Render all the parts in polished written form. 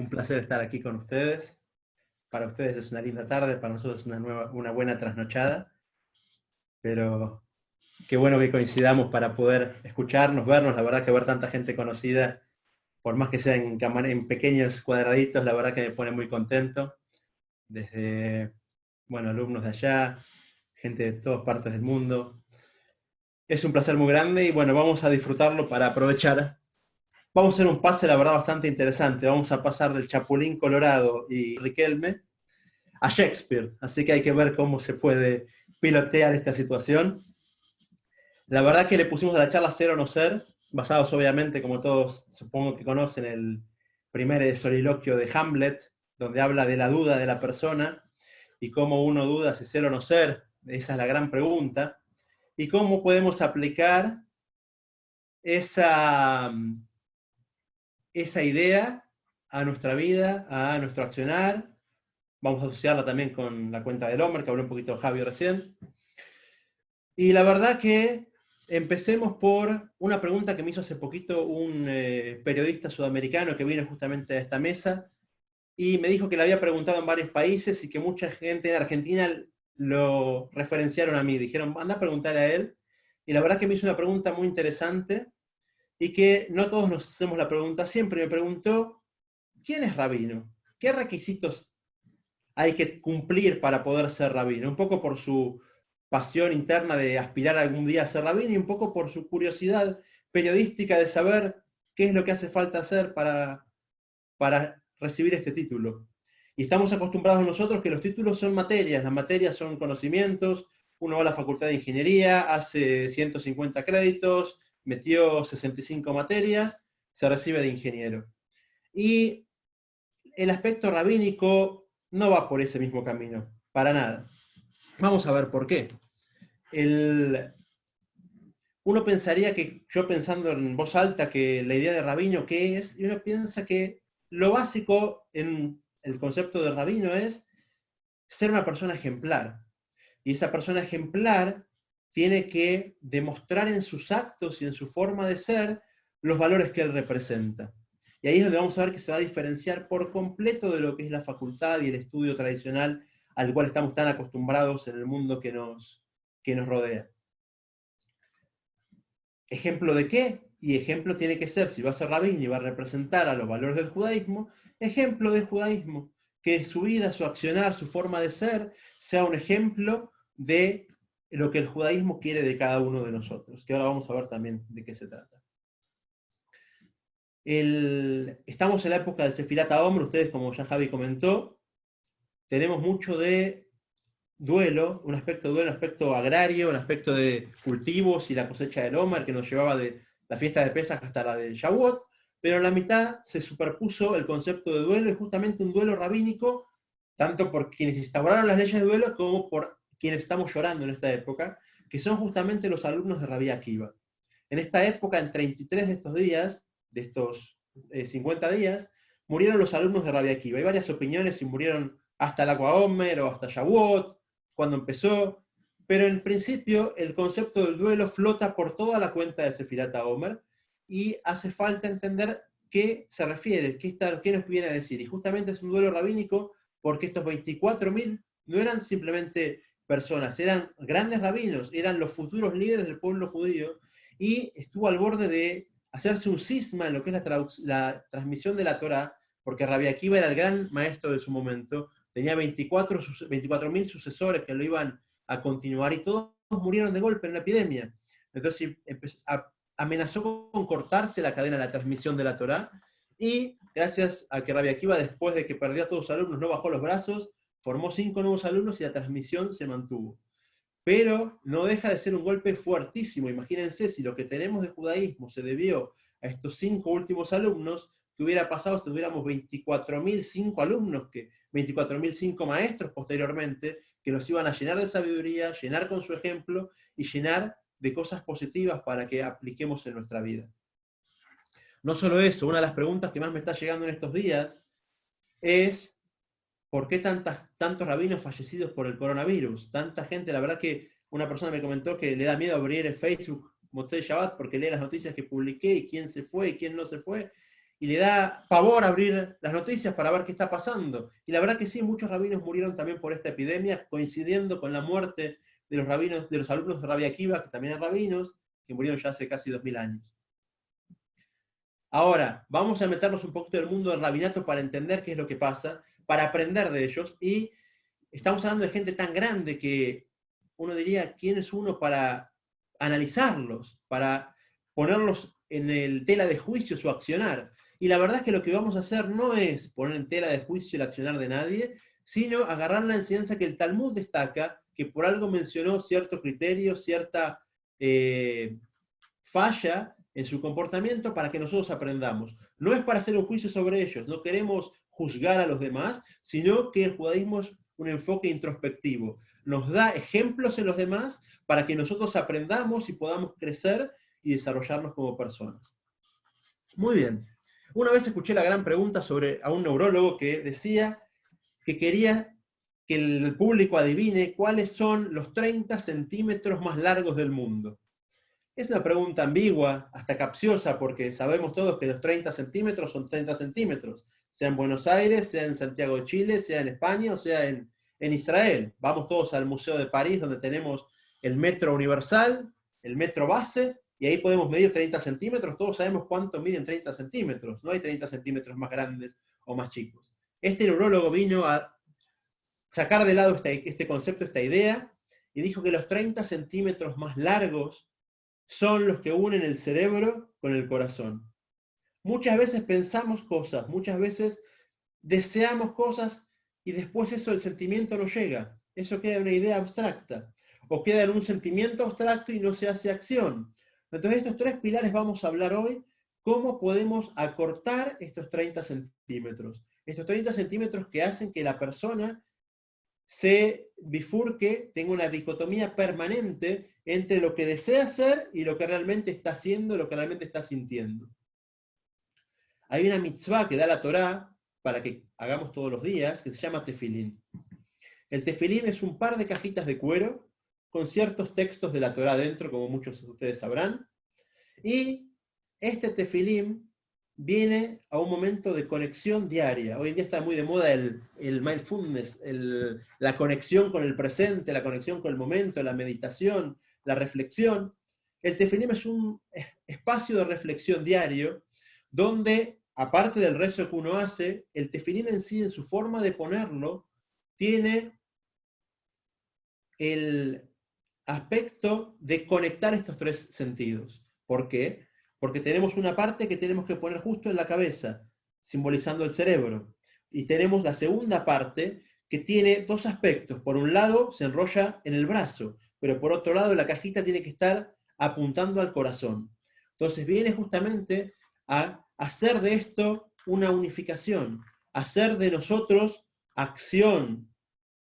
Un placer estar aquí con ustedes. Para ustedes es una linda tarde, para nosotros es una buena trasnochada, pero qué bueno que coincidamos para poder escucharnos, vernos. La verdad que ver tanta gente conocida, por más que sea en pequeños cuadraditos, la verdad que me pone muy contento. Desde, bueno, alumnos de allá, gente de todas partes del mundo. Es un placer muy grande y bueno, vamos a disfrutarlo para aprovechar. Vamos a hacer un pase, la verdad, bastante interesante. Vamos a pasar del Chapulín Colorado y Riquelme a Shakespeare, así que hay que ver cómo se puede pilotear esta situación. La verdad que le pusimos a la charla Ser o no ser, basados obviamente, como todos supongo que conocen, el primer soliloquio de Hamlet, donde habla de la duda de la persona y cómo uno duda si ser o no ser, esa es la gran pregunta, y cómo podemos aplicar esa, esa idea a nuestra vida, a nuestro accionar. Vamos a asociarla también con la cuenta del Homer, que habló un poquito Javi recién. Y la verdad que empecemos por una pregunta que me hizo hace poquito un periodista sudamericano que vino justamente a esta mesa y me dijo que le había preguntado en varios países y que mucha gente en Argentina lo referenciaron a mí. Dijeron, anda a preguntarle a él. Y la verdad que me hizo una pregunta muy interesante y que no todos nos hacemos la pregunta siempre. Me preguntó, ¿quién es rabino? ¿Qué requisitos hay que cumplir para poder ser rabino? Un poco por su pasión interna de aspirar algún día a ser rabino y un poco por su curiosidad periodística de saber qué es lo que hace falta hacer para recibir este título. Y estamos acostumbrados nosotros que los títulos son materias, las materias son conocimientos, uno va a la facultad de ingeniería, hace 150 créditos, metió 65 materias, se recibe de ingeniero. Y el aspecto rabínico no va por ese mismo camino, para nada. Vamos a ver por qué. Uno pensaría que, yo pensando en voz alta, que la idea de rabino, ¿qué es? Y uno piensa que lo básico en el concepto de rabino es ser una persona ejemplar. Y esa persona ejemplar tiene que demostrar en sus actos y en su forma de ser los valores que él representa. Y ahí es donde vamos a ver que se va a diferenciar por completo de lo que es la facultad y el estudio tradicional al cual estamos tan acostumbrados en el mundo que nos rodea. ¿Ejemplo de qué? Y ejemplo tiene que ser, si va a ser rabino y va a representar a los valores del judaísmo, ejemplo del judaísmo, que su vida, su accionar, su forma de ser, sea un ejemplo de lo que el judaísmo quiere de cada uno de nosotros, que ahora vamos a ver también de qué se trata. Estamos en la época del Sefirat HaOmer, ustedes, como ya Javi comentó, tenemos mucho de duelo, un aspecto de duelo, un aspecto agrario, un aspecto de cultivos y la cosecha del Omer que nos llevaba de la fiesta de Pesach hasta la de Shavuot, pero en la mitad se superpuso el concepto de duelo y justamente un duelo rabínico, tanto por quienes instauraron las leyes de duelo como por quienes estamos llorando en esta época, que son justamente los alumnos de Rabí Akiva. En esta época, en 33 de estos días, de estos 50 días, murieron los alumnos de Rabí Akiva. Hay varias opiniones si murieron hasta el Aqua Omer o hasta Shavuot, cuando empezó, pero en principio el concepto del duelo flota por toda la cuenta de Sefirat HaOmer y hace falta entender qué se refiere, qué nos viene a decir. Y justamente es un duelo rabínico porque estos 24.000 no eran simplemente personas, eran grandes rabinos, eran los futuros líderes del pueblo judío y estuvo al borde de hacerse un cisma en lo que es la transmisión de la Torá, porque Rabbi Akiva era el gran maestro de su momento, tenía 24.000 sucesores que lo iban a continuar y todos murieron de golpe en una epidemia. Entonces amenazó con cortarse la cadena de la transmisión de la Torá y gracias a que Rabbi Akiva, después de que perdió a todos sus alumnos, no bajó los brazos, formó 5 nuevos alumnos y la transmisión se mantuvo. Pero no deja de ser un golpe fuertísimo. Imagínense si lo que tenemos de judaísmo se debió a estos 5 últimos alumnos, ¿qué hubiera pasado si tuviéramos 24.005 alumnos, 24.005 maestros posteriormente, que nos iban a llenar de sabiduría, llenar con su ejemplo y llenar de cosas positivas para que apliquemos en nuestra vida? No solo eso, una de las preguntas que más me está llegando en estos días es ¿por qué tantos rabinos fallecidos por el coronavirus? Tanta gente, la verdad que una persona me comentó que le da miedo abrir el Facebook Motzei Shabbat porque lee las noticias que publiqué y quién se fue y quién no se fue. y le da pavor abrir las noticias para ver qué está pasando. Y la verdad que sí, muchos rabinos murieron también por esta epidemia, coincidiendo con la muerte de los rabinos, de los alumnos de Rabbi Akiva, que también eran rabinos, que murieron ya hace casi 2000 años. Ahora, vamos a meternos un poquito en el mundo del rabinato para entender qué es lo que pasa, para aprender de ellos, y estamos hablando de gente tan grande que uno diría, ¿quién es uno para analizarlos, para ponerlos en el tela de juicio su accionar? Y la verdad es que lo que vamos a hacer no es poner en tela de juicio el accionar de nadie, sino agarrar la enseñanza que el Talmud destaca, que por algo mencionó cierto criterio, cierta falla en su comportamiento para que nosotros aprendamos. No es para hacer un juicio sobre ellos, no queremos juzgar a los demás, sino que el judaísmo es un enfoque introspectivo. Nos da ejemplos en los demás para que nosotros aprendamos y podamos crecer y desarrollarnos como personas. Muy bien. Una vez escuché la gran pregunta a un neurólogo que decía que quería que el público adivine cuáles son los 30 centímetros más largos del mundo. Es una pregunta ambigua, hasta capciosa, porque sabemos todos que los 30 centímetros son 30 centímetros, sea en Buenos Aires, sea en Santiago de Chile, sea en España o sea en Israel. Vamos todos al Museo de París, donde tenemos el metro universal, el metro base, y ahí podemos medir 30 centímetros. Todos sabemos cuánto miden 30 centímetros. No hay 30 centímetros más grandes o más chicos. Este neurólogo vino a sacar de lado este concepto, esta idea, y dijo que los 30 centímetros más largos son los que unen el cerebro con el corazón. Muchas veces pensamos cosas, muchas veces deseamos cosas y después eso, el sentimiento no llega. Eso queda en una idea abstracta. O queda en un sentimiento abstracto y no se hace acción. Entonces, estos 3 pilares vamos a hablar hoy, cómo podemos acortar estos 30 centímetros. Estos 30 centímetros que hacen que la persona se bifurque, tenga una dicotomía permanente entre lo que desea hacer y lo que realmente está haciendo, lo que realmente está sintiendo. Hay una mitzvah que da la Torá para que hagamos todos los días, que se llama tefilín. El tefilín es un par de cajitas de cuero con ciertos textos de la Torá dentro, como muchos de ustedes sabrán, y este tefilín viene a un momento de conexión diaria. Hoy en día está muy de moda el mindfulness, la conexión con el presente, la conexión con el momento, la meditación, la reflexión. El tefilín es un espacio de reflexión diario donde, aparte del rezo que uno hace, el tefilín en sí, en su forma de ponerlo, tiene el aspecto de conectar estos 3 sentidos. ¿Por qué? Porque tenemos una parte que tenemos que poner justo en la cabeza, simbolizando el cerebro. Y tenemos la segunda parte que tiene 2 aspectos. Por un lado, se enrolla en el brazo, pero por otro lado, la cajita tiene que estar apuntando al corazón. Entonces viene justamente a hacer de esto una unificación, hacer de nosotros acción,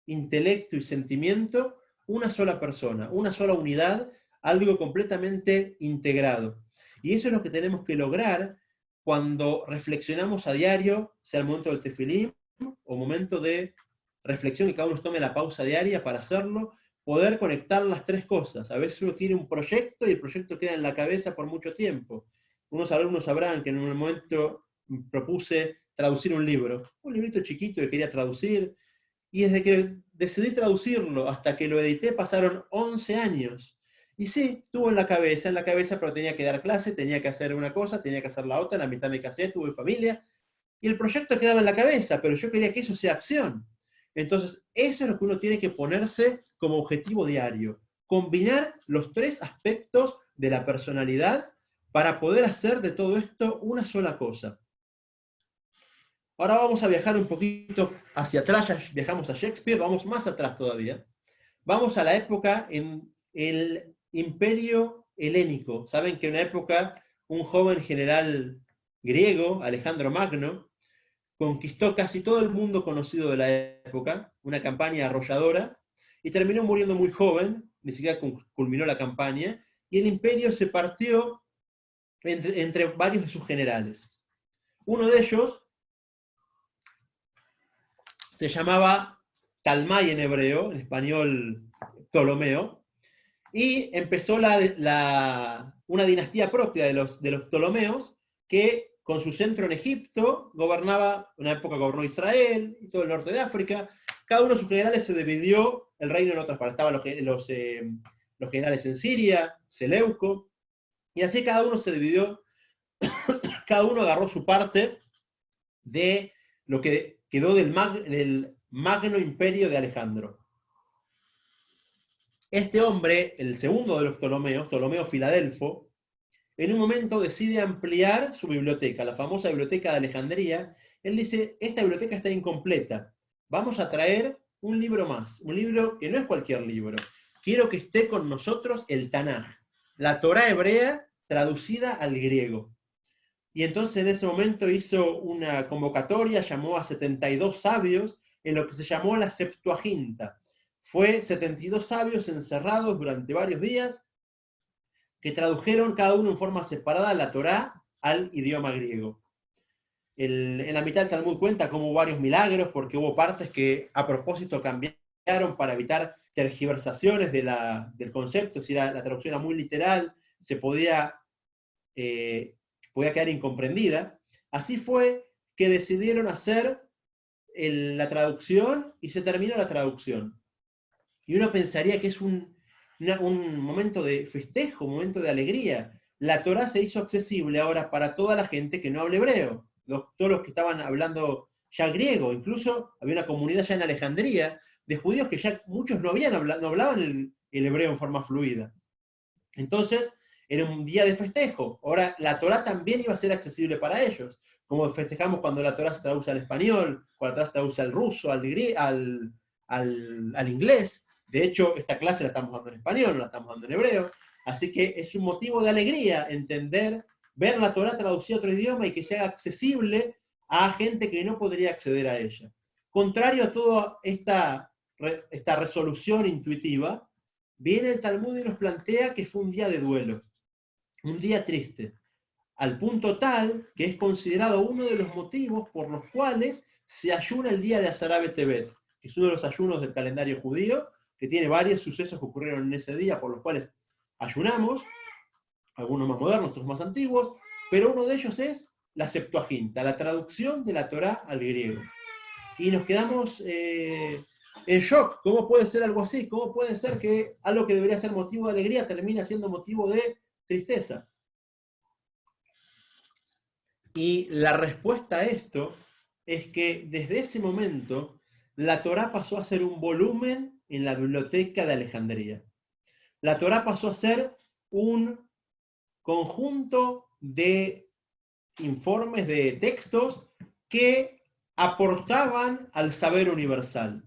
intelecto y sentimiento una sola persona, una sola unidad, algo completamente integrado. Y eso es lo que tenemos que lograr cuando reflexionamos a diario, sea el momento del tefilín o momento de reflexión, que cada uno tome la pausa diaria para hacerlo, poder conectar las 3 cosas. A veces uno tiene un proyecto y el proyecto queda en la cabeza por mucho tiempo. Unos alumnos sabrán que en un momento propuse traducir un librito chiquito que quería traducir, y desde que decidí traducirlo hasta que lo edité pasaron 11 años. Y sí, estuvo en la cabeza, pero tenía que dar clase, tenía que hacer una cosa, tenía que hacer la otra, en la mitad me casé, tuve familia, y el proyecto quedaba en la cabeza, pero yo quería que eso sea acción. Entonces, eso es lo que uno tiene que ponerse como objetivo diario. Combinar los 3 aspectos de la personalidad para poder hacer de todo esto una sola cosa. Ahora vamos a viajar un poquito hacia atrás, ya viajamos a Shakespeare, vamos más atrás todavía. Vamos a la época en el Imperio Helénico. Saben que en una época un joven general griego, Alejandro Magno, conquistó casi todo el mundo conocido de la época, una campaña arrolladora, y terminó muriendo muy joven, ni siquiera culminó la campaña, y el imperio se partió entre varios de sus generales. Uno de ellos se llamaba Talmai en hebreo, en español Ptolomeo, y empezó una dinastía propia de los Ptolomeos que con su centro en Egipto, gobernaba, en una época gobernó Israel y todo el norte de África. Cada uno de sus generales se dividió el reino en otras partes. Estaban los generales en Siria, Seleuco, y así cada uno se dividió, cada uno agarró su parte de lo que quedó del Magno Imperio de Alejandro. Este hombre, el segundo de los Ptolomeos, Ptolomeo Filadelfo, en un momento decide ampliar su biblioteca, la famosa biblioteca de Alejandría. Él dice, esta biblioteca está incompleta, vamos a traer un libro más, un libro que no es cualquier libro. Quiero que esté con nosotros el Tanaj, la Torá hebrea traducida al griego. Y entonces en ese momento hizo una convocatoria, llamó a 72 sabios, en lo que se llamó la Septuaginta. Fue 72 sabios encerrados durante varios días, que tradujeron cada uno en forma separada la Torá al idioma griego. En la mitad del Talmud cuenta cómo hubo varios milagros, porque hubo partes que a propósito cambiaron para evitar tergiversaciones del concepto. Si la traducción era muy literal, se podía quedar incomprendida. Así fue que decidieron hacer la traducción y se terminó la traducción. Y uno pensaría que es un momento de festejo, un momento de alegría. La Torá se hizo accesible ahora para toda la gente que no habla hebreo, todos los que estaban hablando ya griego. Incluso había una comunidad ya en Alejandría de judíos que ya muchos no hablaban el hebreo en forma fluida. Entonces, era un día de festejo. Ahora, la Torá también iba a ser accesible para ellos, como festejamos cuando la Torá se traduce al español, cuando la Torá se traduce al ruso, al inglés. De hecho, esta clase la estamos dando en español, no la estamos dando en hebreo. Así que es un motivo de alegría entender, ver la Torá traducida a otro idioma y que sea accesible a gente que no podría acceder a ella. Contrario a toda esta resolución intuitiva, viene el Talmud y nos plantea que fue un día de duelo, un día triste, al punto tal que es considerado uno de los motivos por los cuales se ayuna el día de Asará B'Tevet, que es uno de los ayunos del calendario judío, que tiene varios sucesos que ocurrieron en ese día por los cuales ayunamos, algunos más modernos, otros más antiguos, pero uno de ellos es la Septuaginta, la traducción de la Torá al griego. Y nos quedamos en shock. ¿Cómo puede ser algo así? ¿Cómo puede ser que algo que debería ser motivo de alegría termine siendo motivo de tristeza? Y la respuesta a esto es que desde ese momento la Torá pasó a ser un volumen en la biblioteca de Alejandría. La Torá pasó a ser un conjunto de informes, de textos que aportaban al saber universal.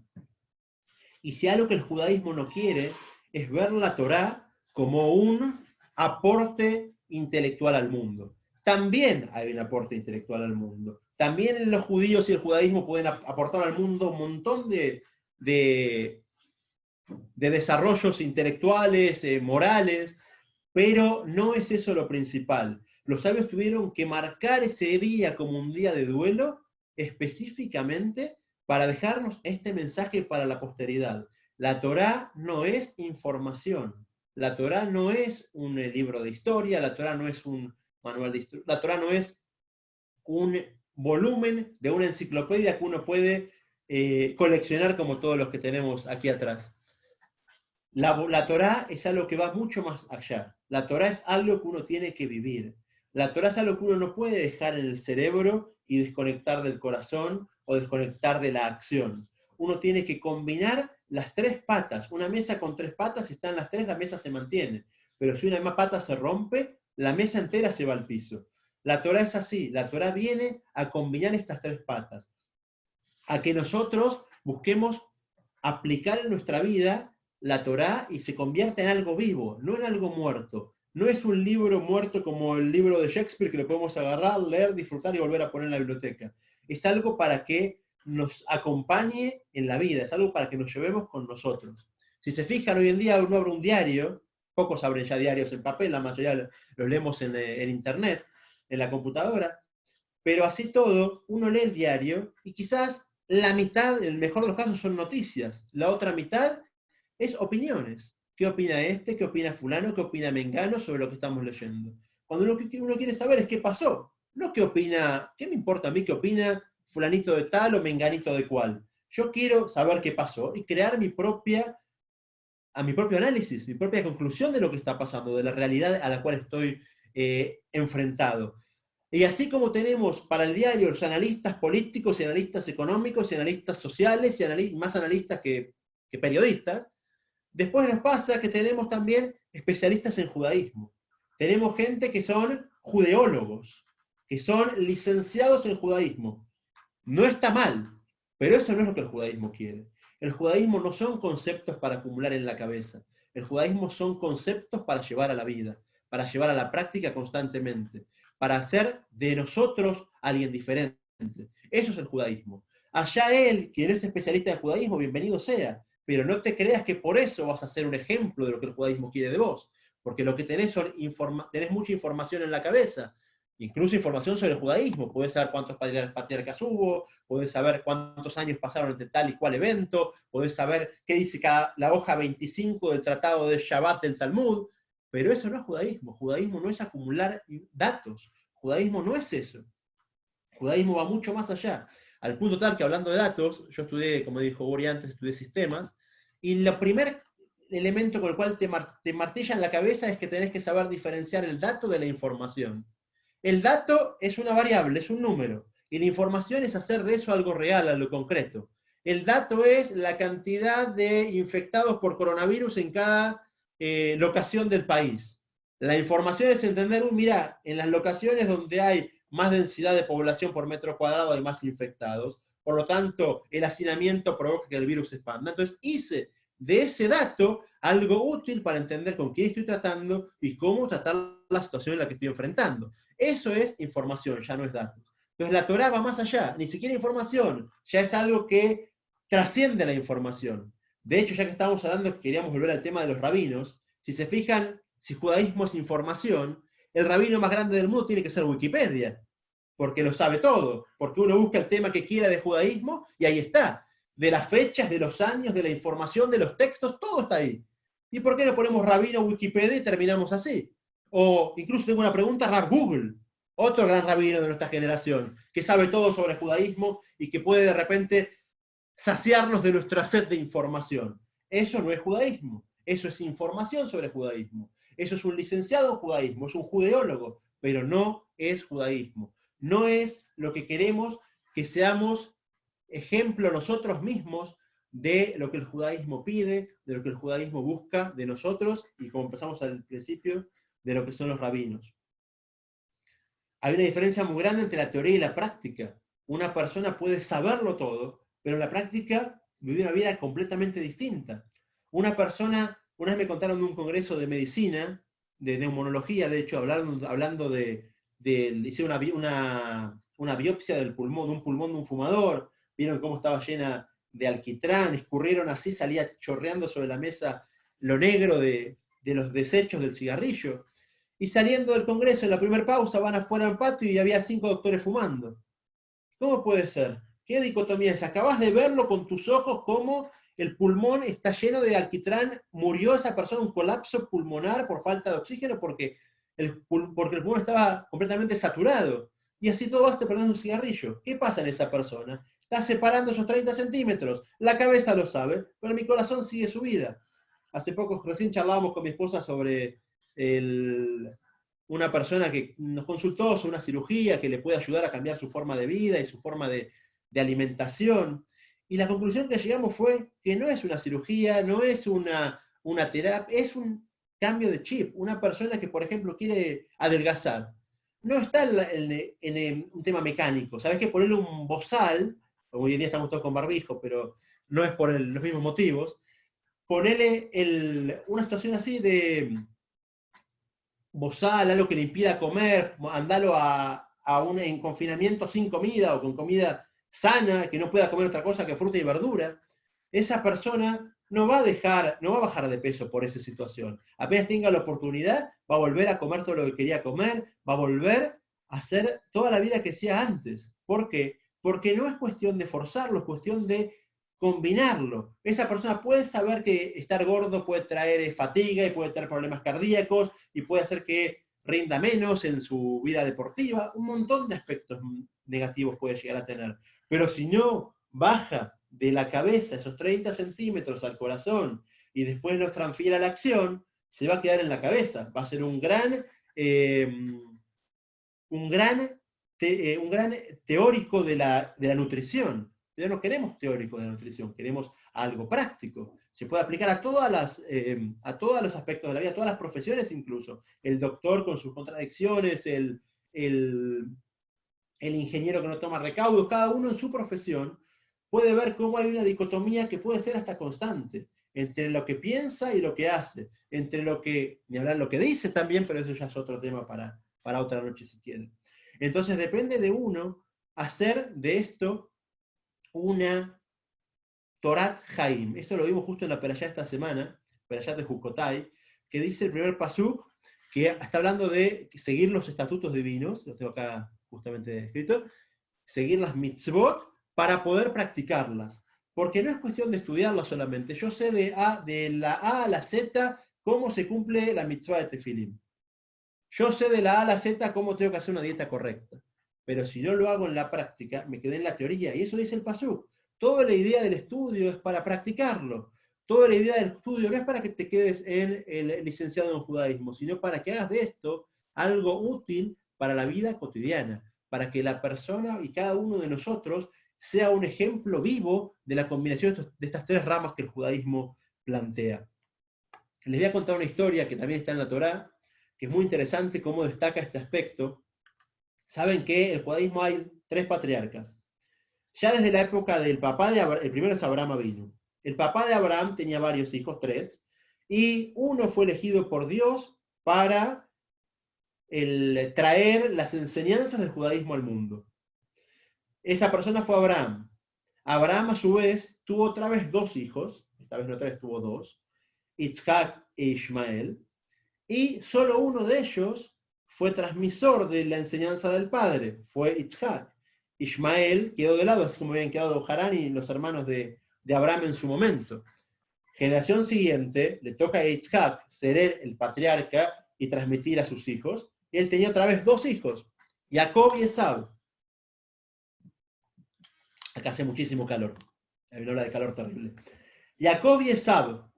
Y si algo que el judaísmo no quiere es ver la Torá como un aporte intelectual al mundo. También hay un aporte intelectual al mundo. También los judíos y el judaísmo pueden aportar al mundo un montón de desarrollos intelectuales, morales, pero no es eso lo principal. Los sabios tuvieron que marcar ese día como un día de duelo específicamente para dejarnos este mensaje para la posteridad. La Torá no es información, la Torá no es un libro de historia, la Torá no es un manual de historia, la Torá no es un volumen de una enciclopedia que uno puede coleccionar como todos los que tenemos aquí atrás. La Torá es algo que va mucho más allá. La Torá es algo que uno tiene que vivir. La Torá es algo que uno no puede dejar en el cerebro y desconectar del corazón o desconectar de la acción. Uno tiene que combinar las tres patas. Una mesa con tres patas, si están las tres, la mesa se mantiene. Pero si una pata se rompe, la mesa entera se va al piso. La Torá es así. La Torá viene a combinar estas tres patas. A que nosotros busquemos aplicar en nuestra vida la Torá y se convierta en algo vivo, no en algo muerto. No es un libro muerto como el libro de Shakespeare que lo podemos agarrar, leer, disfrutar y volver a poner en la biblioteca. Es algo para que nos acompañe en la vida, es algo para que nos llevemos con nosotros. Si se fijan, hoy en día uno abre un diario, pocos abren ya diarios en papel, la mayoría los leemos en internet, en la computadora, pero así todo, uno lee el diario y quizás la mitad, en el mejor de los casos, son noticias, la otra mitad es opiniones. ¿Qué opina este? ¿Qué opina fulano? ¿Qué opina Mengano sobre lo que estamos leyendo? Cuando uno quiere saber es qué pasó. no qué opina, qué me importa a mí qué opina fulanito de tal o menganito de cual. Yo quiero saber qué pasó y crear mi propio análisis, mi propia conclusión de lo que está pasando, de la realidad a la cual estoy enfrentado. Y así como tenemos para el diario los analistas políticos y analistas económicos y analistas sociales y más analistas que periodistas, después nos pasa que tenemos también especialistas en judaísmo. Tenemos gente que son judeólogos, que son licenciados en judaísmo. No está mal, pero eso no es lo que el judaísmo quiere. El judaísmo no son conceptos para acumular en la cabeza. El judaísmo son conceptos para llevar a la vida, para llevar a la práctica constantemente, para hacer de nosotros alguien diferente. Eso es el judaísmo. Allá él, quien es especialista en judaísmo, bienvenido sea, pero no te creas que por eso vas a ser un ejemplo de lo que el judaísmo quiere de vos, porque lo que tenés, tenés mucha información en la cabeza, incluso información sobre el judaísmo. Podés saber cuántos patriarcas hubo, podés saber cuántos años pasaron entre tal y cual evento, podés saber qué dice la hoja 25 del tratado de Shabbat del Talmud, pero eso no es judaísmo. Judaísmo no es acumular datos. Judaísmo no es eso. Judaísmo va mucho más allá. Al punto tal que, hablando de datos, yo estudié, como dijo Uri antes, estudié sistemas, y el primer elemento con el cual te martilla en la cabeza es que tenés que saber diferenciar el dato de la información. El dato es una variable, es un número, y la información es hacer de eso algo real, algo concreto. El dato es la cantidad de infectados por coronavirus en cada locación del país. La información es entender, mira, en las locaciones donde hay más densidad de población por metro cuadrado hay más infectados, por lo tanto el hacinamiento provoca que el virus se expanda. Entonces hice de ese dato algo útil para entender con quién estoy tratando y cómo tratar la situación en la que estoy enfrentando. Eso es información, ya no es datos. Entonces la Torá va más allá, ni siquiera información, ya es algo que trasciende la información. De hecho, ya que estábamos hablando, queríamos volver al tema de los rabinos. Si se fijan, si judaísmo es información, el rabino más grande del mundo tiene que ser Wikipedia, porque lo sabe todo, porque uno busca el tema que quiera de judaísmo y ahí está. De las fechas, de los años, de la información, de los textos, todo está ahí. ¿Y por qué no ponemos rabino Wikipedia y terminamos así? O incluso tengo una pregunta, Rab Google, otro gran rabino de nuestra generación, que sabe todo sobre el judaísmo y que puede de repente saciarnos de nuestra sed de información. Eso no es judaísmo, eso es información sobre el judaísmo. Eso es un licenciado en judaísmo, es un judeólogo, pero no es judaísmo. No es lo que queremos que seamos ejemplo nosotros mismos de lo que el judaísmo pide, de lo que el judaísmo busca de nosotros y, como empezamos al principio, de lo que son los rabinos. Hay una diferencia muy grande entre la teoría y la práctica. Una persona puede saberlo todo, pero en la práctica vive una vida completamente distinta. Una persona, una vez me contaron de un congreso de medicina, de neumonología, de hecho, hablando hicieron una biopsia del pulmón, de un pulmón de un fumador, vieron cómo estaba llena de alquitrán, escurrieron así, salía chorreando sobre la mesa lo negro de los desechos del cigarrillo. Y saliendo del congreso, en la primera pausa, van afuera al patio y había 5 doctores fumando. ¿Cómo puede ser? ¿Qué dicotomía es? Acabas de verlo con tus ojos cómo el pulmón está lleno de alquitrán, murió esa persona, un colapso pulmonar por falta de oxígeno porque el pulmón estaba completamente saturado. Y así todo vas te perdiendo un cigarrillo. ¿Qué pasa en esa persona? Está separando esos 30 centímetros. La cabeza lo sabe, pero mi corazón sigue su vida. Hace poco, recién charlábamos con mi esposa sobre una persona que nos consultó sobre una cirugía que le puede ayudar a cambiar su forma de vida y su forma de alimentación. Y la conclusión que llegamos fue que no es una cirugía, no es una terapia, es un cambio de chip. Una persona que, por ejemplo, quiere adelgazar. No está en un tema mecánico. Sabes que ponerle un bozal, hoy en día estamos todos con barbijo, pero no es por los mismos motivos, ponerle una situación así de bozal, algo que le impida comer, andalo en confinamiento sin comida o con comida sana, que no pueda comer otra cosa que fruta y verdura, esa persona no va a bajar de peso por esa situación. Apenas tenga la oportunidad, va a volver a comer todo lo que quería comer, va a volver a hacer toda la vida que hacía antes. ¿Por qué? Porque no es cuestión de forzarlo, es cuestión de combinarlo. Esa persona puede saber que estar gordo puede traer fatiga y puede traer problemas cardíacos y puede hacer que rinda menos en su vida deportiva, un montón de aspectos negativos puede llegar a tener. Pero si no baja de la cabeza esos 30 centímetros al corazón y después los transfiere a la acción, se va a quedar en la cabeza. Va a ser un gran teórico de la nutrición. Ya no queremos teórico de la nutrición, queremos algo práctico. Se puede aplicar a todos los aspectos de la vida, a todas las profesiones incluso. El doctor con sus contradicciones, el ingeniero que no toma recaudos, cada uno en su profesión puede ver cómo hay una dicotomía que puede ser hasta constante entre lo que piensa y lo que hace, entre lo que, ni hablar lo que dice también, pero eso ya es otro tema para otra noche si quieren. Entonces depende de uno hacer de esto una Torat Haim. Esto lo vimos justo en la Perashá esta semana, Perashá de Jukotai, que dice el primer pasuk, que está hablando de seguir los estatutos divinos, lo tengo acá justamente escrito, seguir las mitzvot para poder practicarlas. Porque no es cuestión de estudiarlas solamente. Yo sé de la A a la Z cómo se cumple la mitzvah de Tefilim. Yo sé de la A a la Z cómo tengo que hacer una dieta correcta. Pero si no lo hago en la práctica, me quedé en la teoría. Y eso dice el pasuk. Toda la idea del estudio es para practicarlo. Toda la idea del estudio no es para que te quedes en el licenciado en judaísmo, sino para que hagas de esto algo útil para la vida cotidiana, para que la persona y cada uno de nosotros sea un ejemplo vivo de la combinación de estas tres ramas que el judaísmo plantea. Les voy a contar una historia que también está en la Torá, que es muy interesante cómo destaca este aspecto. Saben que en el judaísmo hay tres patriarcas. Ya desde la época del papá de Abraham, el primero es Abraham Avinu. El papá de Abraham tenía varios hijos, tres, y uno fue elegido por Dios para traer las enseñanzas del judaísmo al mundo. Esa persona fue Abraham. Abraham, a su vez, tuvo otra vez dos hijos, esta vez no otra vez tuvo dos, Isaac e Ismael, y solo uno de ellos fue transmisor de la enseñanza del padre, fue Isaac. Ismael quedó de lado, así como habían quedado Harán y los hermanos de Abraham en su momento. Generación siguiente, le toca a Isaac ser el patriarca y transmitir a sus hijos. Y él tenía otra vez dos hijos, Jacob y Esau. Acá hace muchísimo calor, hay una ola de calor terrible. Jacob y Esau.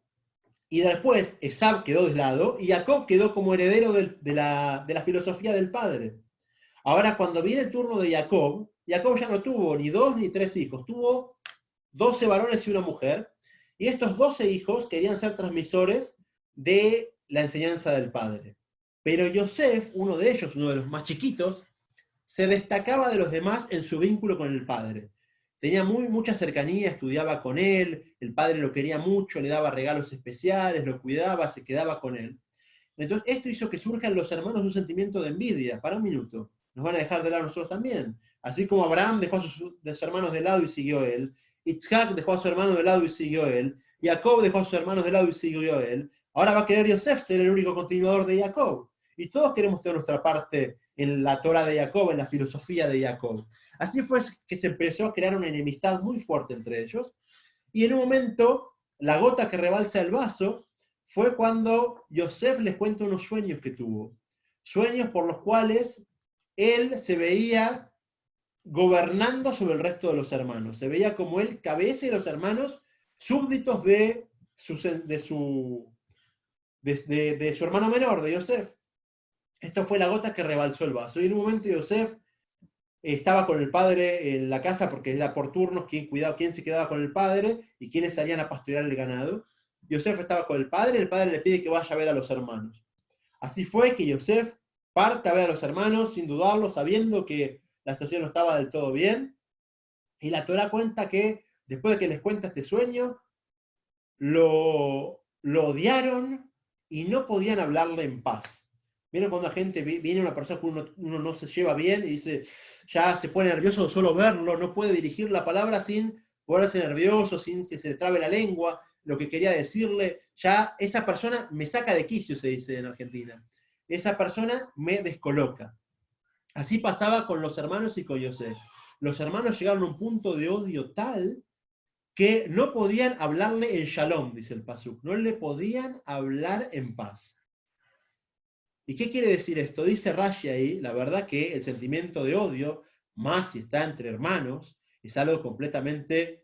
Y después Esau quedó de lado y Jacob quedó como heredero de la filosofía del padre. Ahora, cuando viene el turno de Jacob, Jacob ya no tuvo ni dos ni tres hijos, tuvo 12 varones y una mujer, y estos 12 hijos querían ser transmisores de la enseñanza del padre. Pero Yosef, uno de ellos, uno de los más chiquitos, se destacaba de los demás en su vínculo con el padre. Tenía mucha cercanía, estudiaba con él, el padre lo quería mucho, le daba regalos especiales, lo cuidaba, se quedaba con él. Entonces, esto hizo que surjan los hermanos un sentimiento de envidia. Para un minuto, nos van a dejar de lado nosotros también. Así como Abraham dejó a sus hermanos de lado y siguió él, Isaac dejó a su hermano de lado y siguió él, Jacob dejó a sus hermanos de lado y siguió él, ahora va a querer Yosef ser el único continuador de Jacob. Y todos queremos tener nuestra parte en la Torah de Jacob, en la filosofía de Jacob. Así fue que se empezó a crear una enemistad muy fuerte entre ellos, y en un momento, la gota que rebalsa el vaso fue cuando Yosef les cuenta unos sueños que tuvo. Sueños por los cuales él se veía gobernando sobre el resto de los hermanos. Se veía como él cabeza y los hermanos súbditos de su hermano menor, de Yosef. Esto fue la gota que rebalsó el vaso. Y en un momento Yosef estaba con el padre en la casa porque era por turnos quién se quedaba con el padre y quiénes salían a pastorear el ganado. Yosef estaba con el padre le pide que vaya a ver a los hermanos. Así fue que Yosef parte a ver a los hermanos sin dudarlo, sabiendo que la situación no estaba del todo bien. Y la Torá cuenta que después de que les cuenta este sueño, lo odiaron y no podían hablarle en paz. ¿Vieron cuando la gente viene una persona con uno no se lleva bien y dice, ya se pone nervioso solo verlo, no puede dirigir la palabra sin ponerse nervioso, sin que se le trabe la lengua, lo que quería decirle, ya esa persona me saca de quicio, se dice en Argentina. Esa persona me descoloca. Así pasaba con los hermanos y con Yosef. Los hermanos llegaron a un punto de odio tal que no podían hablarle en shalom, dice el pasuk, no le podían hablar en paz. ¿Y qué quiere decir esto? Dice Rashi ahí, la verdad que el sentimiento de odio, más si está entre hermanos, es algo completamente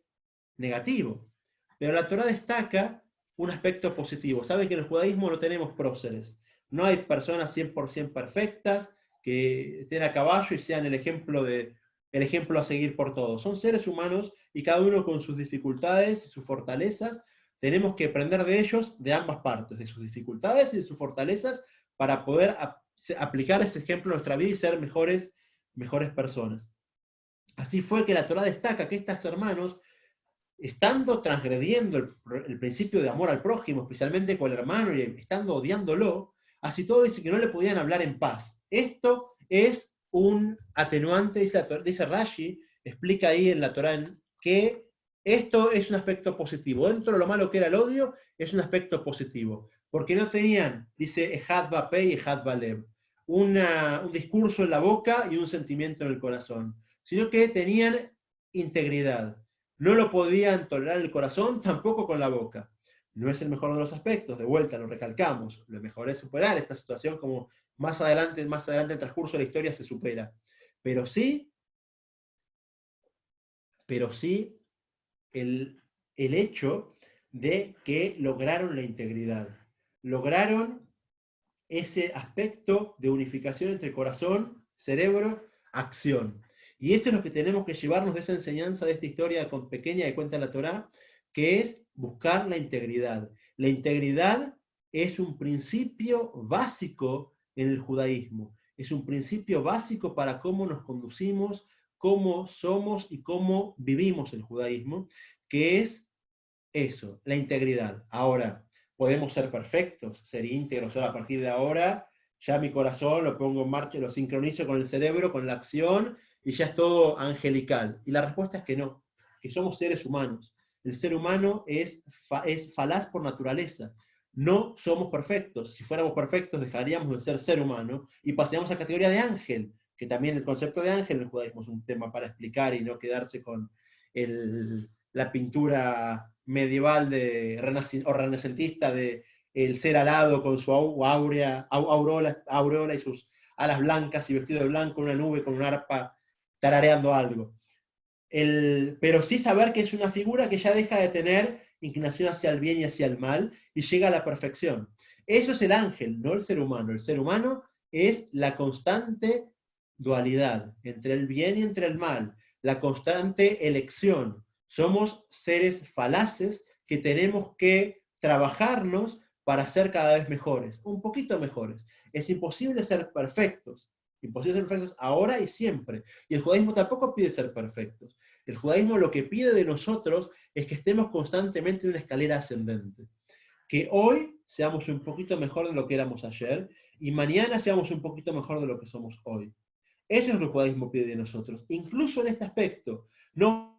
negativo. Pero la Torá destaca un aspecto positivo. Saben que en el judaísmo no tenemos próceres. No hay personas 100% perfectas que estén a caballo y sean el ejemplo a seguir por todos. Son seres humanos y cada uno con sus dificultades y sus fortalezas. Tenemos que aprender de ellos, de ambas partes, de sus dificultades y de sus fortalezas, para poder aplicar ese ejemplo en nuestra vida y ser mejores personas. Así fue que la Torá destaca que estos hermanos, estando transgrediendo el principio de amor al prójimo, especialmente con el hermano, y estando odiándolo, así todo dice que no le podían hablar en paz. Esto es un atenuante, dice Rashi, explica ahí en la Torá que esto es un aspecto positivo. Dentro de lo malo que era el odio, es un aspecto positivo. Porque no tenían, dice Ejad Bape y Ejad Balev, un discurso en la boca y un sentimiento en el corazón, sino que tenían integridad. No lo podían tolerar en el corazón, tampoco con la boca. No es el mejor de los aspectos, de vuelta lo recalcamos. Lo mejor es superar esta situación, como más adelante en el transcurso de la historia se supera. Pero sí, el hecho de que lograron la integridad. Lograron ese aspecto de unificación entre corazón, cerebro, acción. Y eso es lo que tenemos que llevarnos de esa enseñanza, de esta historia pequeña que cuenta la Torá, que es buscar la integridad. La integridad es un principio básico en el judaísmo. Es un principio básico para cómo nos conducimos, cómo somos y cómo vivimos el judaísmo, que es eso, la integridad. Ahora, podemos ser perfectos, ser íntegros. Ahora, a partir de ahora, ya mi corazón lo pongo en marcha, lo sincronizo con el cerebro, con la acción, y ya es todo angelical. Y la respuesta es que no, que somos seres humanos. El ser humano es falaz por naturaleza. No somos perfectos. Si fuéramos perfectos, dejaríamos de ser humano y pasaríamos a la categoría de ángel, que también el concepto de ángel en el judaísmo es un tema para explicar y no quedarse con la pintura medieval o renacentista de el ser alado con su aureola y sus alas blancas y vestido de blanco, una nube con un arpa tarareando algo. Pero sí saber que es una figura que ya deja de tener inclinación hacia el bien y hacia el mal y llega a la perfección. Eso es el ángel, no el ser humano. El ser humano es la constante dualidad entre el bien y entre el mal, la constante elección. Somos seres falaces que tenemos que trabajarnos para ser cada vez mejores, un poquito mejores. Es imposible ser perfectos, imposible ser perfectos ahora y siempre. Y el judaísmo tampoco pide ser perfectos. El judaísmo lo que pide de nosotros es que estemos constantemente en una escalera ascendente. Que hoy seamos un poquito mejor de lo que éramos ayer y mañana seamos un poquito mejor de lo que somos hoy. Eso es lo que el judaísmo pide de nosotros, incluso en este aspecto. No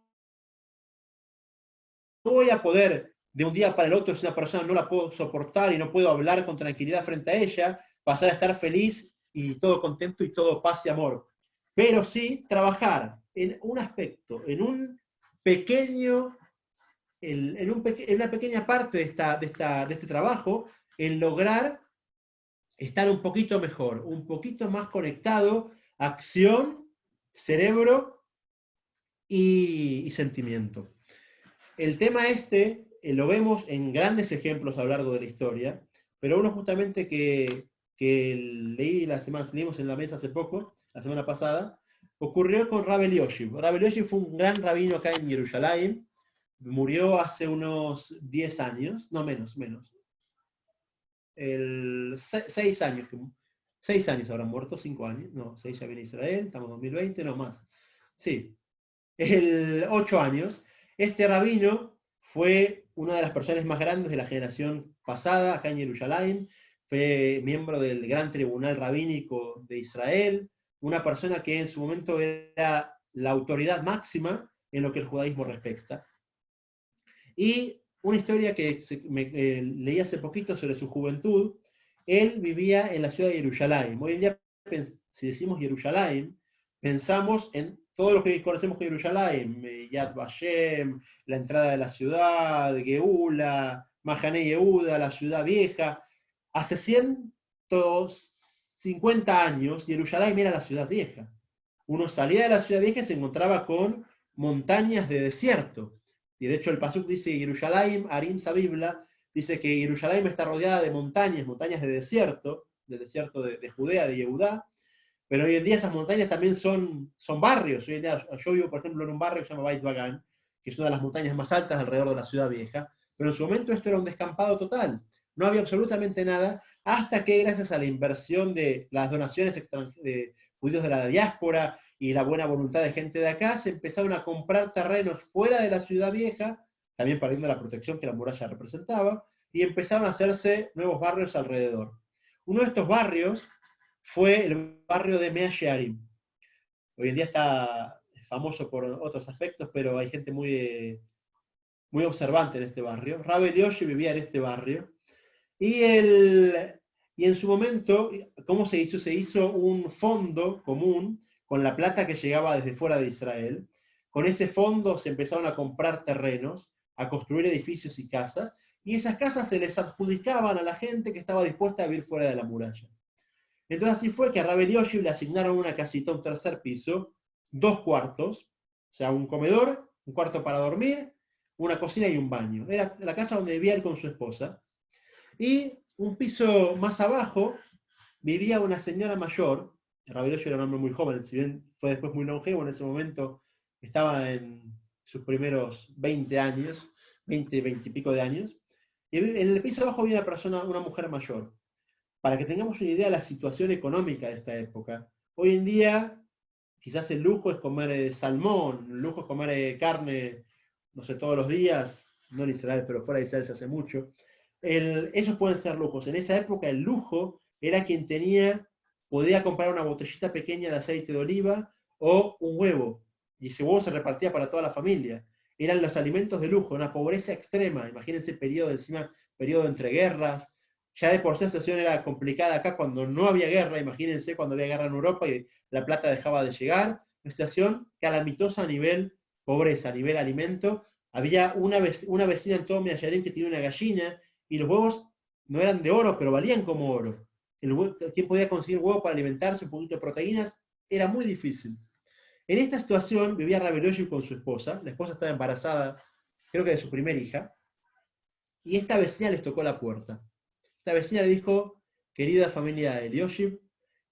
voy a poder de un día para el otro, si una persona no la puedo soportar y no puedo hablar con tranquilidad frente a ella, pasar a estar feliz y todo contento y todo paz y amor. Pero sí trabajar en un aspecto, en un pequeño, en una pequeña parte de este trabajo, en lograr estar un poquito mejor, un poquito más conectado, acción, cerebro y sentimiento. El tema lo vemos en grandes ejemplos a lo largo de la historia, pero uno justamente que leímos en la mesa hace poco, la semana pasada, ocurrió con Rab Elioshiv. Rab Elioshiv fue un gran rabino acá en Jerusalén, murió hace unos 10 años, no menos, 6 años, 6 años habrán muerto, 5 años, no, 6 ya viene Israel, estamos en 2020, no más. Sí, 8 años. Este rabino fue una de las personas más grandes de la generación pasada acá en Jerusalén, fue miembro del Gran Tribunal Rabínico de Israel, una persona que en su momento era la autoridad máxima en lo que el judaísmo respecta. Y una historia que leí hace poquito sobre su juventud. Él vivía en la ciudad de Jerusalén. Hoy en día, si decimos Jerusalén, pensamos en todo lo que conocemos como Jerusalén, Yad Vashem, la entrada de la ciudad, Geula, Mahané Yehuda, la ciudad vieja. Hace 50 años, Jerusalén era la ciudad vieja. Uno salía de la ciudad vieja y se encontraba con montañas de desierto. Y de hecho el pasuk dice, Jerusalén, Arim Sabibla, dice que Jerusalén está rodeada de montañas, montañas de desierto de Judea, de Yehudá, pero hoy en día esas montañas también son barrios. Hoy en día yo vivo, por ejemplo, en un barrio que se llama Beit Vagan, que es una de las montañas más altas alrededor de la ciudad vieja, pero en su momento esto era un descampado total. No había absolutamente nada, hasta que gracias a la inversión de las donaciones de judíos de la diáspora y la buena voluntad de gente de acá, se empezaron a comprar terrenos fuera de la ciudad vieja, también perdiendo la protección que la muralla representaba, y empezaron a hacerse nuevos barrios alrededor. Uno de estos barrios fue el barrio de Mea Shearim. Hoy en día está famoso por otros aspectos, pero hay gente muy observante en este barrio. Rabbi Elioshi vivía en este barrio. Y en su momento, ¿cómo se hizo? Se hizo un fondo común con la plata que llegaba desde fuera de Israel. Con ese fondo se empezaron a comprar terrenos, a construir edificios y casas, y esas casas se les adjudicaban a la gente que estaba dispuesta a vivir fuera de la muralla. Entonces así fue que a Rabbi Elioshi le asignaron una casita, un tercer piso, 2 cuartos, o sea, un comedor, un cuarto para dormir, una cocina y un baño. Era la casa donde vivía él con su esposa. Y un piso más abajo vivía una señora mayor. Rabbi Elioshi era un hombre muy joven, si bien fue después muy longevo, en ese momento estaba en sus primeros 20 años, 20 y pico de años. Y en el piso abajo había una mujer mayor. Para que tengamos una idea de la situación económica de esta época. Hoy en día, quizás el lujo es comer salmón, el lujo es comer carne, no sé, todos los días, no en Israel, pero fuera de Israel se hace mucho. Esos pueden ser lujos. En esa época el lujo era quien podía comprar una botellita pequeña de aceite de oliva o un huevo. Y ese huevo se repartía para toda la familia. Eran los alimentos de lujo, una pobreza extrema. Imagínense el periodo encima, periodo entre guerras. Ya de por sí la situación era complicada acá cuando no había guerra. Imagínense cuando había guerra en Europa y la plata dejaba de llegar. Una situación calamitosa a nivel pobreza, a nivel alimento. Había una vecina en todo Meallarín que tenía una gallina y los huevos no eran de oro, pero valían como oro. ¿Quién podía conseguir huevo para alimentarse, un poquito de proteínas? Era muy difícil. En esta situación vivía Rabbi Elioshi con su esposa. La esposa estaba embarazada, creo que de su primera hija, y esta vecina les tocó la puerta. Esta vecina le dijo, querida familia Elioshi,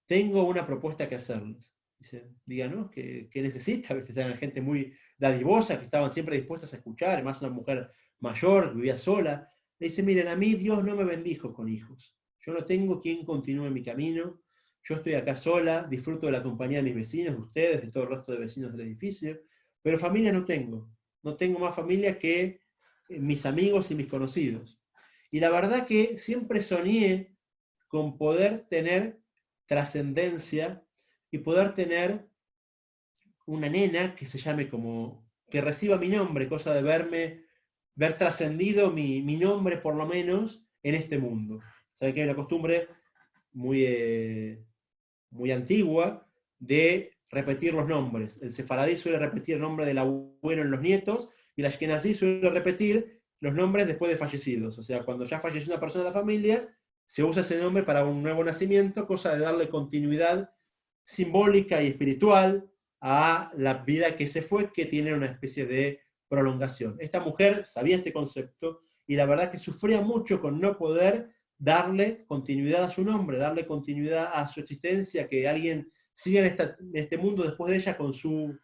tengo una propuesta que hacerles. Dice, díganos, ¿qué necesita? A veces eran gente muy dadivosa, que estaban siempre dispuestas a escuchar, además una mujer mayor, que vivía sola. Le dice, miren, a mí Dios no me bendijo con hijos. Yo no tengo quien continúe mi camino. Yo estoy acá sola, disfruto de la compañía de mis vecinos, de ustedes, de todo el resto de vecinos del edificio, pero familia no tengo. No tengo más familia que mis amigos y mis conocidos. Y la verdad que siempre soñé con poder tener trascendencia y poder tener una nena que se llame como, que reciba mi nombre, cosa de ver trascendido mi nombre por lo menos en este mundo. Saben que hay una costumbre muy antigua de repetir los nombres. El sefaradí suele repetir el nombre del abuelo en los nietos y el ashkenazí suele repetir los nombres después de fallecidos. O sea, cuando ya falleció una persona de la familia, se usa ese nombre para un nuevo nacimiento, cosa de darle continuidad simbólica y espiritual a la vida que se fue, que tiene una especie de prolongación. Esta mujer sabía este concepto y la verdad que sufría mucho con no poder darle continuidad a su nombre, darle continuidad a su existencia, que alguien siga en este mundo después de ella con su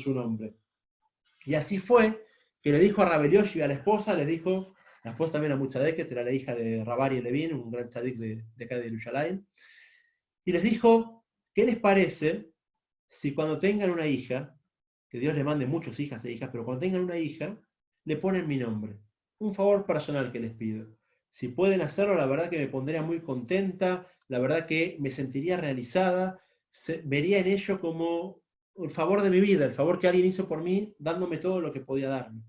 nombre. Y así fue que le dijo a Rabbi Elioshi, a la esposa, le dijo, la esposa también a Mutzadeket, era la hija de Rabari Levin, un gran tzadik de acá de Yerushalayim, y les dijo, ¿qué les parece si cuando tengan una hija, que Dios le mande muchas hijas e hijas, pero cuando tengan una hija, le ponen mi nombre? Un favor personal que les pido. Si pueden hacerlo, la verdad que me pondría muy contenta, la verdad que me sentiría realizada, vería en ello como el favor de mi vida, el favor que alguien hizo por mí, dándome todo lo que podía darme.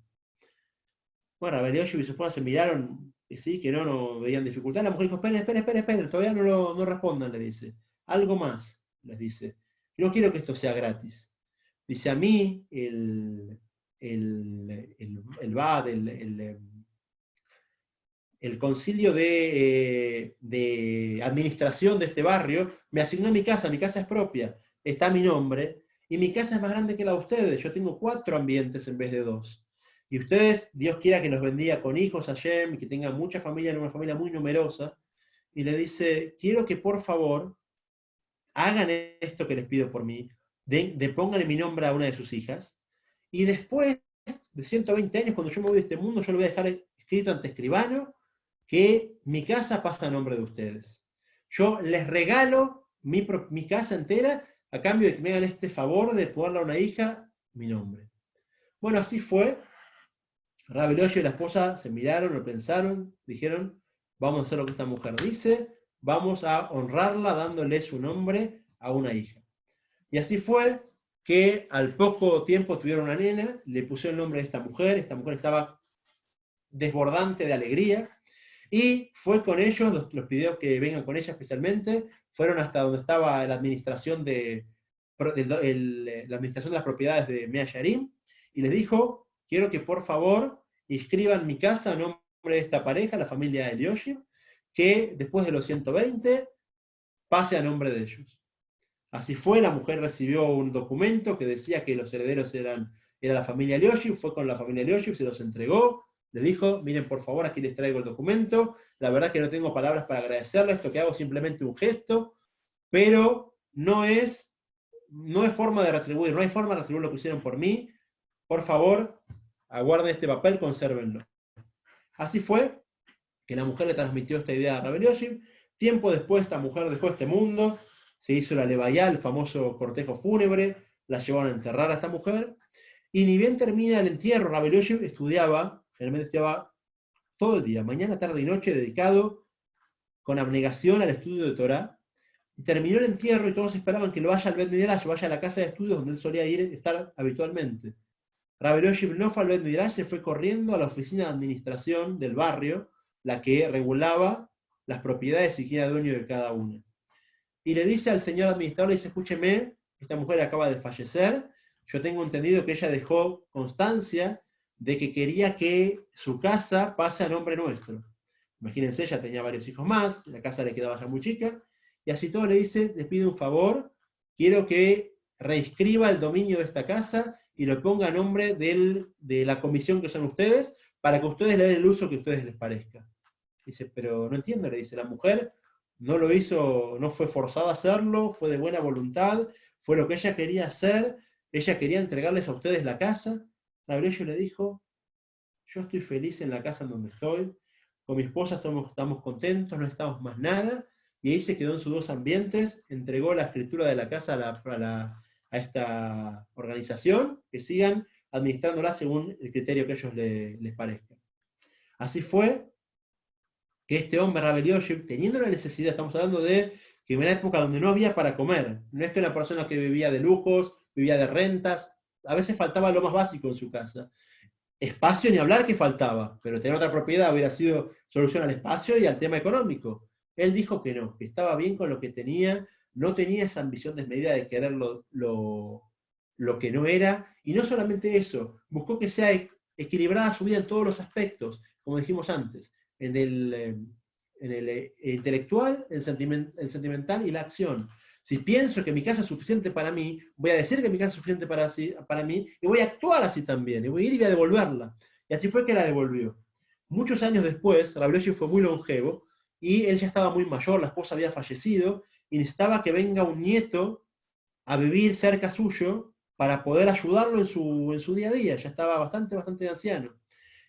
Bueno, Rabelioshi y su esposa se miraron, que sí, que no veían dificultad. La mujer dijo, esperen, todavía no respondan, le dice. Algo más, les dice. Yo no quiero que esto sea gratis. Dice, a mí el BAD, el concilio de administración de este barrio me asignó mi casa es propia, está a mi nombre, y mi casa es más grande que la de ustedes, yo tengo 4 ambientes en vez de 2. Y ustedes, Dios quiera que los bendiga con hijos, Hashem, y que tengan mucha familia, una familia muy numerosa, y le dice, quiero que por favor hagan esto que les pido por mí, pongan mi nombre a una de sus hijas, y después de 120 años, cuando yo me voy de este mundo, yo lo voy a dejar escrito ante escribano, que mi casa pasa a nombre de ustedes. Yo les regalo mi casa entera a cambio de que me hagan este favor de ponerle a una hija mi nombre. Bueno, así fue. Rabbi Eliezer y la esposa se miraron, lo pensaron, dijeron, vamos a hacer lo que esta mujer dice, vamos a honrarla dándole su nombre a una hija. Y así fue que al poco tiempo tuvieron una nena, le pusieron el nombre de esta mujer estaba desbordante de alegría, y fue con ellos, los pidió que vengan con ella especialmente, fueron hasta donde estaba la administración de las propiedades de Mea Yarim, y les dijo, quiero que por favor inscriban mi casa a nombre de esta pareja, la familia de Eliezer, que después de los 120 pase a nombre de ellos. Así fue, la mujer recibió un documento que decía que los herederos era la familia Eliezer, fue con la familia Eliezer, se los entregó, le dijo, miren por favor, aquí les traigo el documento, la verdad que no tengo palabras para agradecerle, esto que hago es simplemente un gesto, pero no es forma de retribuir, no hay forma de retribuir lo que hicieron por mí, por favor, aguarden este papel, consérvenlo. Así fue que la mujer le transmitió esta idea a Rabbi Eliezer. Tiempo después esta mujer dejó este mundo, se hizo la levayá, el famoso cortejo fúnebre, la llevaron a enterrar a esta mujer, y ni bien termina el entierro, Rabbi Eliezer generalmente estudiaba todo el día, mañana, tarde y noche, dedicado con abnegación al estudio de Torah, y terminó el entierro y todos esperaban que lo vaya al Bet Midrash, vaya a la casa de estudios donde él solía estar habitualmente. Rabbi Eliezer no fue al Bet Midrash, se fue corriendo a la oficina de administración del barrio, la que regulaba las propiedades y quién era dueño de cada una. Y le dice al señor administrador, le dice, escúcheme, esta mujer acaba de fallecer, yo tengo entendido que ella dejó constancia de que quería que su casa pase a nombre nuestro. Imagínense, ella tenía varios hijos más, la casa le quedaba ya muy chica, y así todo le dice, les pido un favor, quiero que reinscriba el dominio de esta casa y lo ponga a nombre de la comisión que son ustedes, para que ustedes le den el uso que a ustedes les parezca. Dice, pero no entiendo, le dice, la mujer no lo hizo, no fue forzada a hacerlo, fue de buena voluntad, fue lo que ella quería hacer, ella quería entregarles a ustedes la casa. Rabbi Eliezer le dijo, yo estoy feliz en la casa en donde estoy, con mi esposa estamos contentos, no estamos más nada, y ahí se quedó en sus 2 ambientes, entregó la escritura de la casa a esta organización, que sigan administrándola según el criterio que a ellos les parezca. Así fue que este hombre, Rabbi Eliezer, teniendo la necesidad, estamos hablando de que en una época donde no había para comer, no es que una persona que vivía de lujos, vivía de rentas, a veces faltaba lo más básico en su casa. Espacio ni hablar que faltaba, pero tener otra propiedad hubiera sido solución al espacio y al tema económico. Él dijo que no, que estaba bien con lo que tenía, no tenía esa ambición desmedida de querer lo que no era, y no solamente eso, buscó que sea equilibrada su vida en todos los aspectos, como dijimos antes, en el intelectual, el sentimental y la acción. Si pienso que mi casa es suficiente para mí, voy a decir que mi casa es suficiente para mí, y voy a actuar así también, y voy a ir y voy a devolverla. Y así fue que la devolvió. Muchos años después, Rabbi Eliezer fue muy longevo, y él ya estaba muy mayor, la esposa había fallecido, y necesitaba que venga un nieto a vivir cerca suyo para poder ayudarlo en su día a día, ya estaba bastante anciano.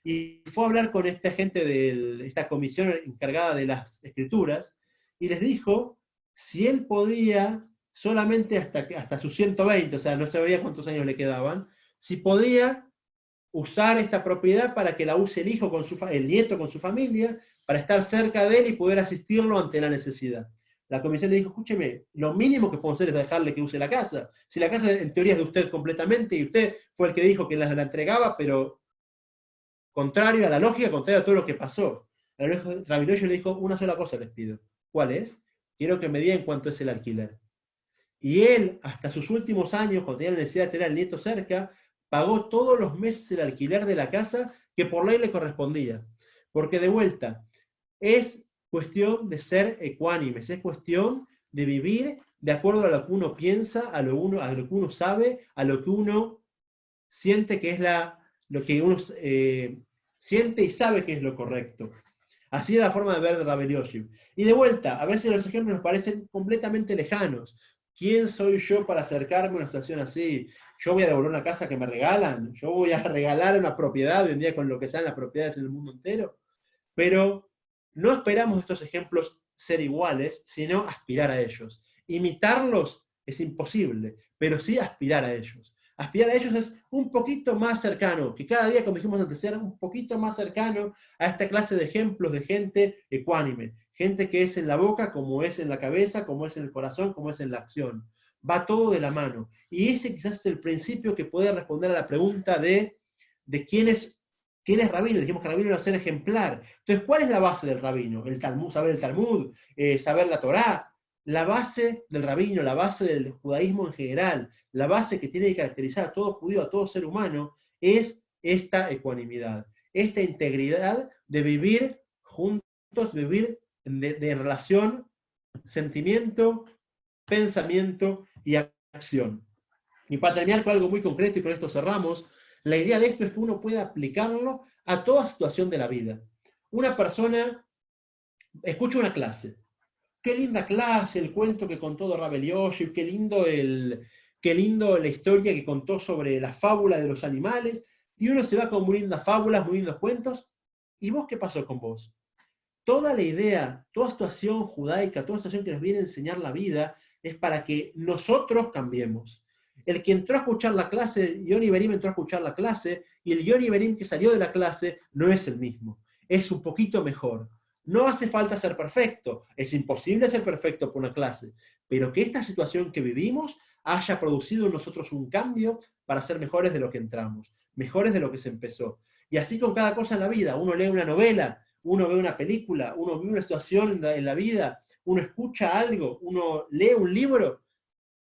Y fue a hablar con esta gente de esta comisión encargada de las escrituras, y les dijo si él podía, solamente hasta sus 120, o sea, no se veía cuántos años le quedaban, si podía usar esta propiedad para que la use el hijo el nieto con su familia, para estar cerca de él y poder asistirlo ante la necesidad. La comisión le dijo, escúcheme, lo mínimo que podemos hacer es dejarle que use la casa. Si la casa en teoría es de usted completamente, y usted fue el que dijo que la entregaba, pero contrario a la lógica, contrario a todo lo que pasó. Rabbi Eliezer le dijo, una sola cosa les pido. ¿Cuál es? Quiero que me digan cuánto es el alquiler. Y él, hasta sus últimos años, cuando tenía la necesidad de tener al nieto cerca, pagó todos los meses el alquiler de la casa que por ley le correspondía. Porque de vuelta, Es cuestión de ser ecuánimes, es cuestión de vivir de acuerdo a lo que uno piensa, a lo que uno sabe, a lo que uno siente que es lo que uno siente y sabe que es lo correcto. Así es la forma de ver de Rav Elyoshiv. Y de vuelta, a veces los ejemplos nos parecen completamente lejanos. ¿Quién soy yo para acercarme a una situación así? ¿Yo voy a devolver una casa que me regalan? ¿Yo voy a regalar una propiedad hoy en día con lo que sean las propiedades en el mundo entero? Pero no esperamos de estos ejemplos ser iguales, sino aspirar a ellos. Imitarlos es imposible, pero sí aspirar a ellos. Aspirar a ellos es un poquito más cercano, que cada día, como dijimos antes, ser un poquito más cercano a esta clase de ejemplos de gente ecuánime, gente que es en la boca como es en la cabeza, como es en el corazón, como es en la acción. Va todo de la mano. Y ese quizás es el principio que puede responder a la pregunta de quién es rabino. Dijimos que el rabino era ser ejemplar. Entonces, ¿cuál es la base del rabino? El Talmud, saber el Talmud, saber la Torá. La base del rabino, la base del judaísmo en general, la base que tiene que caracterizar a todo judío, a todo ser humano, es esta ecuanimidad, esta integridad de vivir juntos, vivir de relación, sentimiento, pensamiento y acción. Y para terminar con algo muy concreto, y con esto cerramos, la idea de esto es que uno pueda aplicarlo a toda situación de la vida. Una persona escucha una clase. Qué linda clase, el cuento que contó Rav Elyoshiv, qué lindo la historia que contó sobre la fábula de los animales, y uno se va con muy lindas fábulas, muy lindos cuentos. ¿Y vos qué pasó con vos? Toda la idea, toda situación judaica, toda situación que nos viene a enseñar la vida, es para que nosotros cambiemos. El que entró a escuchar la clase, Yoni Berim entró a escuchar la clase, y el Yoni Berim que salió de la clase no es el mismo, es un poquito mejor. No hace falta ser perfecto, es imposible ser perfecto por una clase, pero que esta situación que vivimos haya producido en nosotros un cambio para ser mejores de lo que entramos, mejores de lo que se empezó. Y así con cada cosa en la vida, uno lee una novela, uno ve una película, uno vive una situación en la vida, uno escucha algo, uno lee un libro,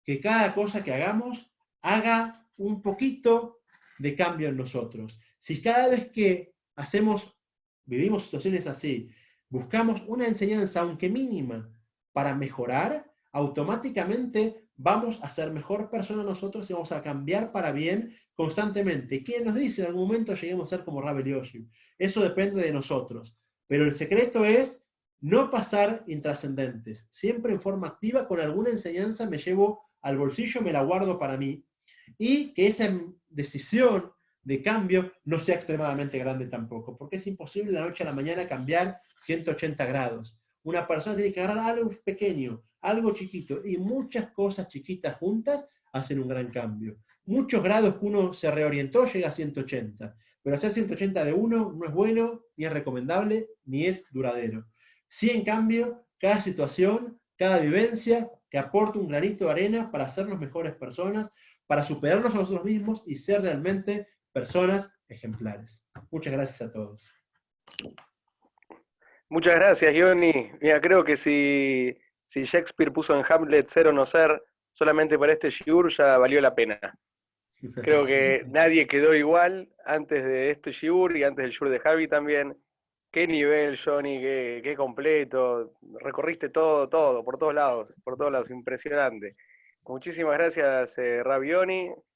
que cada cosa que hagamos haga un poquito de cambio en nosotros. Si cada vez que vivimos situaciones así, buscamos una enseñanza, aunque mínima, para mejorar, automáticamente vamos a ser mejor persona nosotros y vamos a cambiar para bien constantemente. ¿Quién nos dice en algún momento lleguemos a ser como Rav Elyoshiv? Eso depende de nosotros. Pero el secreto es no pasar intrascendentes. Siempre en forma activa, con alguna enseñanza me llevo al bolsillo, me la guardo para mí. Y que esa decisión de cambio no sea extremadamente grande tampoco, porque es imposible de la noche a la mañana cambiar 180 grados. Una persona tiene que agarrar algo pequeño, algo chiquito, y muchas cosas chiquitas juntas hacen un gran cambio. Muchos grados que uno se reorientó llega a 180, pero hacer 180 de uno no es bueno, ni es recomendable, ni es duradero. Sí, en cambio, cada situación, cada vivencia que aporta un granito de arena para hacernos mejores personas, para superarnos a nosotros mismos y ser realmente personas ejemplares. Muchas gracias a todos. Muchas gracias, Johnny. Mira, creo que si Shakespeare puso en Hamlet ser o no ser, solamente para este shiur ya valió la pena. Creo que nadie quedó igual antes de este shiur y antes del shiur de Javi también. Qué nivel, Johnny, qué completo. Recorriste todo, por todos lados, impresionante. Muchísimas gracias, Ravioni.